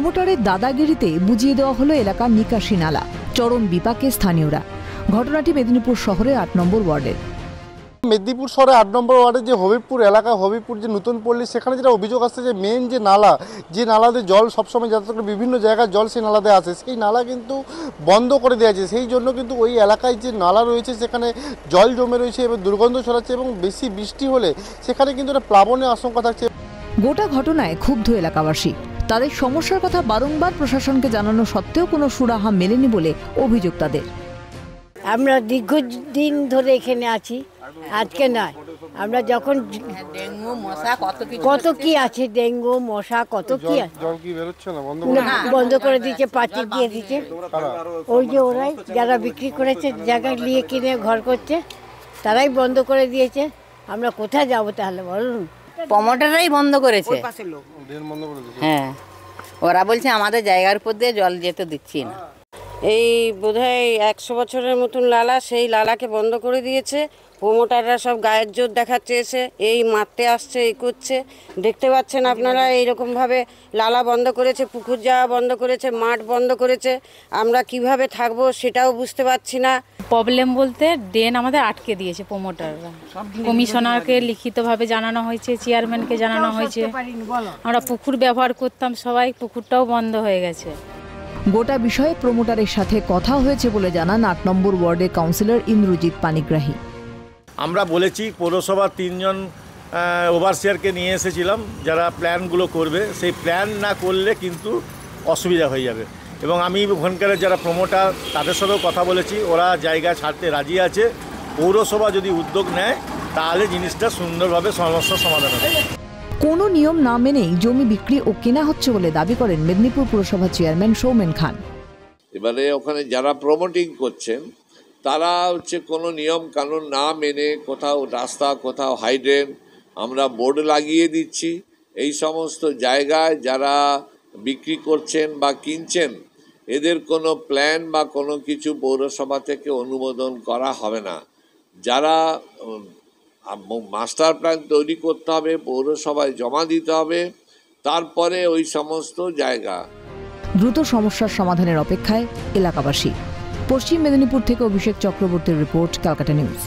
প্রমোটারের দাদাগিরিতে বুঝিয়ে দেওয়া হলো এলাকার নিকাশি নালা। চরম বিপাকে স্থানীয়রা। ঘটনাটি মেদিনীপুর শহরের 8 নম্বর ওয়ার্ডের। মেদিনীপুর শহরে 8 নম্বর ওয়ার্ডের যে হবিবপুর এলাকা, হবিবপুর যে নতুন পল্লী, সেখানে যেটা অভিযোগ আসছে যে মেন যে নালা, যে নালাতে জল সবসময় যাতায়াত করে, বিভিন্ন জায়গায় জল সেই নালাতে আসে, সেই নালা কিন্তু বন্ধ করে দেওয়া আছে। সেই জন্য কিন্তু ওই এলাকায় যে নালা রয়েছে সেখানে জল জমে রয়েছে এবং দুর্গন্ধ ছড়াচ্ছে, এবং বেশি বৃষ্টি হলে সেখানে কিন্তু একটা প্লাবনের আশঙ্কা থাকছে। গোটা ঘটনায় ক্ষুব্ধ এলাকাবাসী। তাদের সমস্যার কথা বারংবার প্রশাসনকে জানানো সত্ত্বেও কোনো সুরাহা মেলেনি বলে অভিযোগ তাদের। আমরা দীর্ঘদিন ধরে এখানে আছি, আজকে নয়। আমরা যখন ডেঙ্গু মশা কত কি আছে, ডেঙ্গু মশা কত কি আছে, জল কি বেরোচ্ছে না? বন্ধ করে দিয়েছে, পাঁচিল দিয়ে দিয়েছে। ওই যে ওরাই যারা বিক্রি করেছে, জায়গা নিয়ে কিনে ঘর করছে, তারাই বন্ধ করে দিয়েছে। আমরা কোথায় যাবো তাহলে বলুন? প্রমোটাররাই বন্ধ করেছে। হ্যাঁ, ওরা বলছে আমাদের জায়গার উপর দিয়ে জল যেতে দিচ্ছি না। এই বোধহয় 100 বছরের মতন লালা, সেই লালাকে বন্ধ করে দিয়েছে। প্রমোটাররা সব গায়ের জোর দেখাচ্ছে, এসে এই মারতে আসছে, এই করছে। দেখতে পাচ্ছেন আপনারা, এইরকমভাবে লালা বন্ধ করেছে, পুকুর যাওয়া বন্ধ করেছে, মাঠ বন্ধ করেছে। আমরা কিভাবে থাকবো সেটাও বুঝতে পারছি না। প্রবলেম বলতে ড্রেন আমাদের আটকে দিয়েছে প্রমোটাররা। কমিশনারকে লিখিতভাবে জানানো হয়েছে, চেয়ারম্যানকে জানানো হয়েছে। আমরা পুকুর ব্যবহার করতাম সবাই, পুকুরটাও বন্ধ হয়ে গেছে। গোটা বিষয়ে প্রমোটারের সাথে কথা হয়েছে বলে জানান 8 নম্বর ওয়ার্ডের কাউন্সিলর ইন্দ্রজিৎ পানিগ্রাহী। আমরা বলেছি, পৌরসভার 3 জন ওভারসিয়ারকে নিয়ে এসেছিলাম যারা প্ল্যানগুলো করবে। সেই প্ল্যান না করলে কিন্তু অসুবিধা হয়ে যাবে, এবং আমি ওখানকার যারা প্রমোটার তাদের সাথেও কথা বলেছি, ওরা জায়গা ছাড়তে রাজি আছে। পৌরসভা যদি উদ্যোগ নেয় তাহলে জিনিসটা সুন্দরভাবে সমস্যার সমাধান হবে। কোনো নিয়ম না মেনেই জমি বিক্রি ও কেনা হচ্ছে বলে দাবি করেন মেদিনীপুর পুরসভা চেয়ারম্যান সৌমেন খান। এবারে ওখানে যারা প্রমোটিং করছেন তারা কোনো নিয়ম কানুন না মেনে কোথাও রাস্তা, কোথাও হাইড্রেন আমরা বোর্ড লাগিয়ে দিচ্ছি। এই সমস্ত জায়গায় যারা বিক্রি করছেন বা কিনছেন, এদের কোনো প্ল্যান বা কোনো কিছু পৌরসভা থেকে অনুমোদন করা হবে না। যারা মাস্টার প্ল্যান তৈরি করতে হবে, পৌরসভায় জমা দিতে হবে, তারপরে ওই সমস্ত জায়গা। দ্রুত সমস্যার সমাধানের অপেক্ষায় এলাকাবাসী। পশ্চিম মেদিনীপুর থেকে অভিষেক চক্রবর্তীর রিপোর্ট, ক্যালকাটা নিউজ।